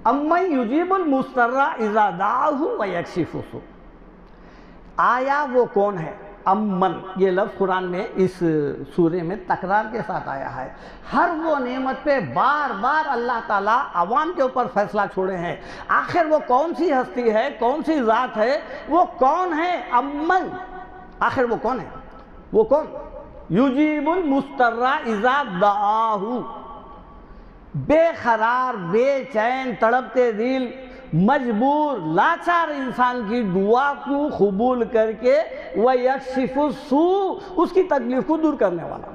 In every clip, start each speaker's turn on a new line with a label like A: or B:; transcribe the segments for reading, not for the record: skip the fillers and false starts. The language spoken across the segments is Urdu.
A: امن یجیب المضطر اذا دعاہ ویکشف السوء، آیا وہ کون ہے؟ امن یہ لفظ قرآن میں اس سورے میں تکرار کے ساتھ آیا ہے۔ ہر وہ نعمت پہ بار بار اللہ تعالیٰ عوام کے اوپر فیصلہ چھوڑے ہیں۔ آخر وہ کون سی ہستی ہے، کون سی ذات ہے، وہ کون ہے؟ امن، آخر وہ کون ہے؟ وہ کون؟ یجیب المضطر اذا دعاہ، بے قرار، بے چین، تڑپتے دل، مجبور، لاچار انسان کی دعا کو قبول کر کے وَيَكْشِفُ السُّوءَ، اس کی تکلیف کو دور کرنے والا۔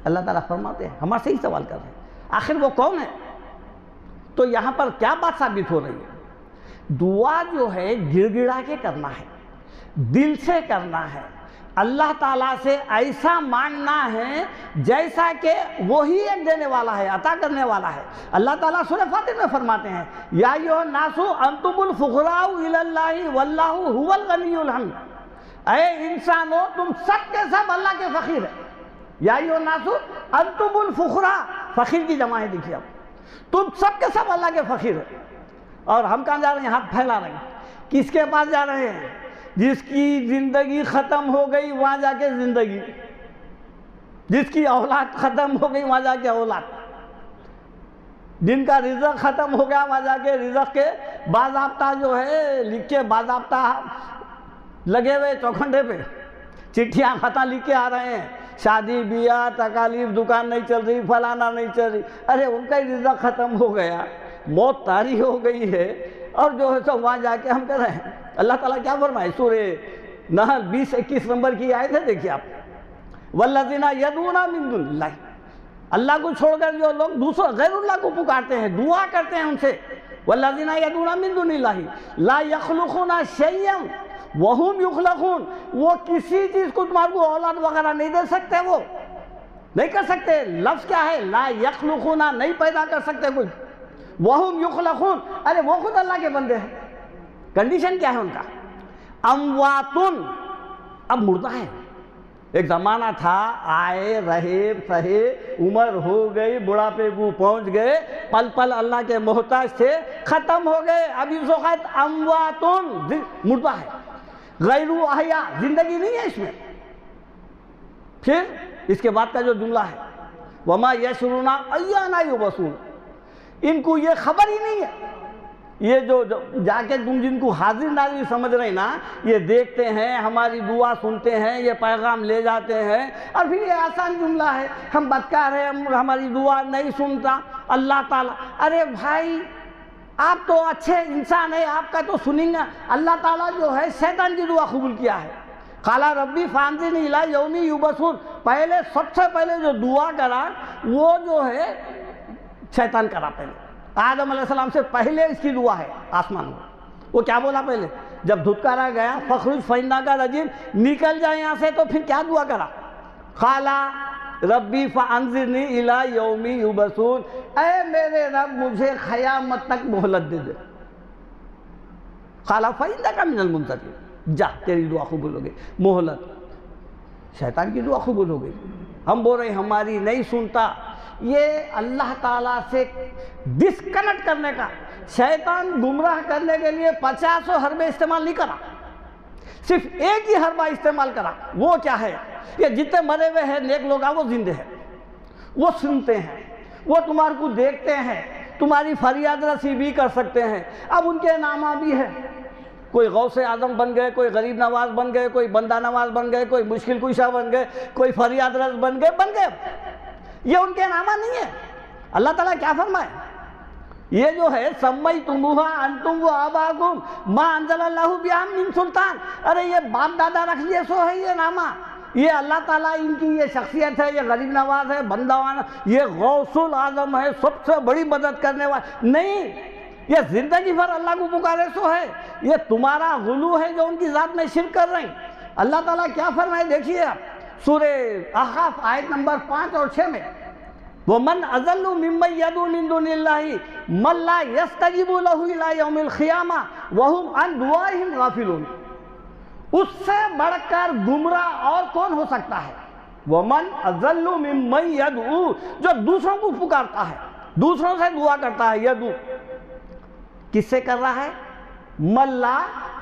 A: اللہ تعالیٰ فرماتے ہیں، ہمارے سے ہی سوال کر رہے ہیں آخر وہ کون ہے؟ تو یہاں پر کیا بات ثابت ہو رہی ہے؟ دعا جو ہے گڑ گڑا کے کرنا ہے، دل سے کرنا ہے، اللہ تعالیٰ سے ایسا مانگنا ہے جیسا کہ وہی ایک دینے والا ہے، عطا کرنے والا ہے۔ اللہ تعالیٰ سورہ فاتر میں فرماتے ہیں یا ایھا الناس انتم الفقراء الی اللہ واللہ هو الغنی الحمید، اے انسانوں تم سب کے سب اللہ کے فقیر ہیں۔ یا ایھا الناس انتم الفقراء، فقیر کی جمع ہے، دیکھیے اب تم سب کے سب اللہ کے فقیر ہیں۔ اور ہم کہاں جا رہے ہیں؟ ہاتھ پھیلا رہے ہیں، کس کے پاس جا رہے ہیں؟ جس کی زندگی ختم ہو گئی وہاں جا کے زندگی، جس کی اولاد ختم ہو گئی وہاں جا کے اولاد، جن کا رزق ختم ہو گیا وہاں جا کے رزق کے باضابطہ جو ہے لکھ کے، باضابطہ لگے ہوئے چوکھنڈے پہ چٹھیاں خطاں لکھ کے آ رہے ہیں، شادی بیاہ تکالیف، دکان نہیں چل رہی، فلانا نہیں چل رہی، ارے ان کا ہی رزق ختم ہو گیا، موت طاری ہو گئی ہے، اور جو ہے سو وہاں جا کے ہم کہہ رہے ہیں۔ اللہ تعالیٰ کیا فرمائے؟ سورہ نحل 20-21 نمبر کی آیت ہے، دیکھیے آپ، وَالَّذِينَ يَدْعُونَ مِن دُونِ اللَّهِ، اللہ کو چھوڑ کر جو لوگ دوسرے غیر اللہ کو پکارتے ہیں، دعا کرتے ہیں ان سے، وَالَّذِينَ يَدْعُونَ مِن دُونِ اللَّهِ لَا يَخْلُقُونَ شَيْئًا وَهُمْ يُخْلَقُونَ، وہ کسی چیز کو تمہارے کو اولاد وغیرہ نہیں دے سکتے، وہ نہیں کر سکتے۔ لفظ کیا ہے؟ لا يخلقون، نہیں پیدا کر سکتے کچھ، وَهُمْ يُخْلَقُونَ، ارے وہ خود اللہ کے بندے ہیں۔ کنڈیشن کیا ہے ان کا؟ امواتن، اب مردہ ہے۔ ایک زمانہ تھا آئے رہے سہے، عمر ہو گئی، بڑھاپے کو پہنچ گئے، پل پل اللہ کے محتاج تھے، ختم ہو گئے، اب اس وقت امواتن، مردہ ہے، غیر احیاء، زندگی نہیں ہے اس میں۔ پھر اس کے بعد کا جو جملہ ہے وما یشعرون ایان یبعثون، ان کو یہ خبر ہی نہیں ہے۔ یہ جو جا کے تم جن کو حاضر ناظر سمجھ رہے نا، یہ دیکھتے ہیں، ہماری دعا سنتے ہیں، یہ پیغام لے جاتے ہیں، اور پھر یہ آسان جملہ ہے، ہم بدکار ہیں، ہماری دعا نہیں سنتا اللہ تعالیٰ۔ ارے بھائی آپ تو اچھے انسان ہیں، آپ کا تو سنیں گا۔ اللہ تعالیٰ جو ہے شیطان کی دعا قبول کیا ہے، قال ربی فانظرنی الی یوم یبعثون، پہلے سب سے پہلے جو دعا کرا وہ جو ہے شیطان کرا۔ پہلے آدم علیہ السلام سے پہلے اس کی دعا ہے آسمان میں۔ وہ کیا بولا پہلے جب دھتکارا گیا؟ فخرج فإنک رجیم، نکل جائے یہاں سے، تو پھر کیا دعا کرا؟ قال ربی فانظرنی الی یوم یبعثون، اے میرے رب مجھے قیامت تک مہلت دے دے۔ قال فإنک من المنظرین، جا تیری دعا قبول ہو گئی، مہلت۔ شیطان کی دعا قبول ہو گئی۔ ہم بول رہے ہیں ہماری نہیں سنتا، یہ اللہ تعالیٰ سے ڈسکنیکٹ کرنے کا، شیطان گمراہ کرنے کے لیے 50 حربے استعمال نہیں کرا، صرف ایک ہی حربہ استعمال کرا۔ وہ کیا ہے؟ یہ جتنے مرے ہوئے ہیں نیک لوگ وہ زندے ہیں، وہ سنتے ہیں، وہ تمہارے کو دیکھتے ہیں، تمہاری فریاد رسی بھی کر سکتے ہیں۔ اب ان کے نامہ بھی ہے، کوئی غوث اعظم بن گئے، کوئی غریب نواز بن گئے، کوئی بندہ نواز بن گئے، کوئی مشکل کشا بن گئے، کوئی فریاد رس بن گئے۔ یہ ان کے نامہ نہیں ہے۔ اللہ تعالیٰ کیا فرمائے؟ یہ جو ہے سمیتموہا انتم و آباؤکم ما انزل اللہ بہا من سلطان، ارے یہ باپ دادا رکھ لیے سو ہے یہ نامہ، یہ اللہ تعالیٰ ان کی یہ شخصیت ہے، یہ غریب نواز ہے، بندہ، یہ غوث الاعظم ہے، سب سے بڑی مدد کرنے والا نہیں، یہ زندگی بھر اللہ کو پکارے سو ہے، یہ تمہارا غلو ہے جو ان کی ذات میں شرک کر رہے ہیں۔ اللہ تعالیٰ کیا فرمائے دیکھیے آپ، سورہ احقاف آیت نمبر 5 اور 6 میں، وَمَنْ أَضَلُّ مِمَّنْ يَدْعُو مِن دُونِ اللَّهِ مَن لَّا يَسْتَجِيبُ لَهُ إِلَىٰ يَوْمِ الْقِيَامَةِ وَهُمْ عَن دُعَائِهِمْ غَافِلُونَ، اس سے بڑھ کر گمراہ اور کون ہو سکتا ہے؟ وَمَنْ أَضَلُّ مِمَّنْ يَدْعُو، جو دوسروں کو پکارتا ہے، دوسروں سے دعا کرتا ہے، یدعو کس سے کر رہا ہے؟ من لا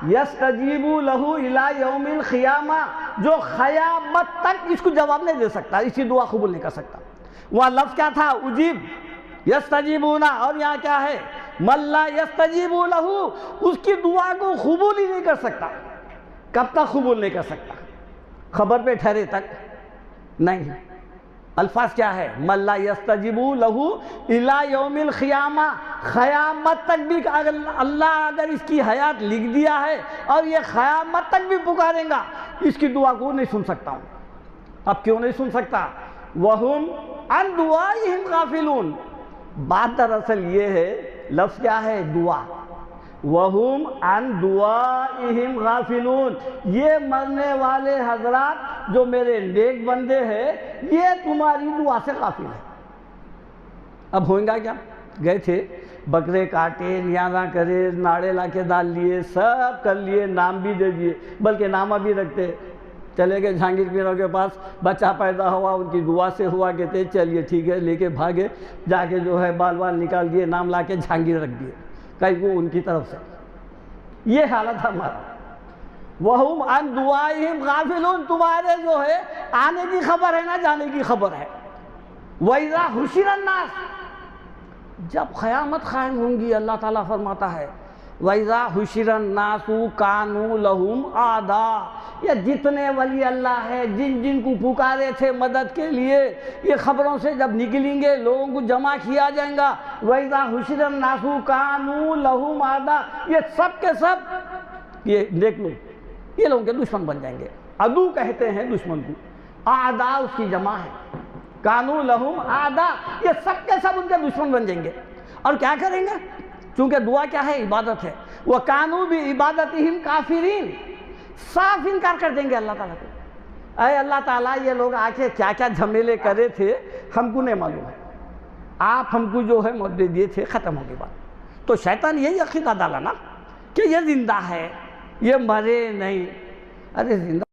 A: یستجیب لہ الی یوم القیامہ، جو قیامت تک اس کو جواب نہیں دے سکتا، اس کی دعا قبول نہیں کر سکتا۔ وہاں لفظ کیا تھا؟ اجیب، یستجیبون، اور یہاں کیا ہے؟ من لا یستجیب لہ، اس کی دعا کو قبول ہی نہیں کر سکتا۔ کب تک قبول نہیں کر سکتا؟ خبر پہ ٹھہرے تک نہیں۔ الفاظ کیا ہے؟ من لا یستجیب لہ الی یوم القیامہ، قیامت تک بھی اللہ اگر اس کی حیات لکھ دیا ہے اور یہ قیامت تک بھی پکاریں گا، اس کی دعا کو نہیں سن سکتا ہوں۔ اب کیوں نہیں سن سکتا؟ وَهُمْ عَنْ دُعَائِهِمْ غَافِلُونَ، بات دراصل یہ ہے، لفظ کیا ہے؟ دعا۔ وَهُمْ عَنْ دُعَائِهِمْ غَافِلُونَ، یہ مرنے والے حضرات جو میرے نیک بندے ہیں، یہ تمہاری دعا سے غافل ہے۔ اب ہوئیں گا کیا؟ گئے تھے، بکرے کاٹے، نیازاں کرے، ناڑے لا کے ڈال لیے، سب کر لیے، نام بھی دے دیے، بلکہ نامہ بھی رکھتے۔ چلے گئے جہانگیر پیروں کے پاس، بچہ پیدا ہوا، ان کی دعا سے ہوا، کہتے چلیے ٹھیک ہے، لے کے بھاگے، جا کے جو ہے بال وال نکال دیے، نام لا کے جہانگیر رکھ دیے، کہیں کو ان کی طرف سے۔ یہ حالت ہمارا۔ وَهُمْ عَنْ دُعَائِهِمْ غَافِلُونَ، تمہارے جو ہے آنے کی خبر ہے نہ جانے کی خبر ہے۔ وَإِذَا حُشِرَ النَّاسُ، جب قیامت قائم ہوں گی، اللہ تعالیٰ فرماتا ہے وَإِذَا حُشِرَ النَّاسُ كَانُوا لَهُمْ أَعْدَاءَ، یہ جتنے ولی اللہ ہے، جن جن کو پکارے تھے مدد کے لیے، یہ خبروں سے جب نکلیں گے، لوگوں کو جمع کیا جائیں گا، وَإِذَا حُشِرَ النَّاسُ كَانُوا لَهُمْ أَعْدَاءَ، یہ سب کے سب، یہ دیکھ لو، یہ لوگوں کے دشمن بن جائیں گے۔ عدو کہتے ہیں دشمن کو، اعداء اس کی جمع ہے، کانو لہم اعداء، یہ سب کے سب ان کے دشمن بن جائیں گے۔ اور کیا کریں گے؟ چونکہ دعا کیا ہے؟ عبادت ہے۔ وَكَانُوا بِعِبَادَتِهِمْ كَافِرِينَ، صاف انکار کر دیں گے اللہ تعالیٰ کو۔ اے اللہ تعالیٰ، یہ لوگ آ کے کیا کیا جھمیلے کرے تھے ہم کو نہیں معلوم ہے، آپ ہم کو جو ہے موت دیے تھے، ختم ہو گئی بات۔ تو شیطان یہی عقیدہ ڈالا نا کہ یہ زندہ ہے، یہ مرے نہیں۔ ارے زندہ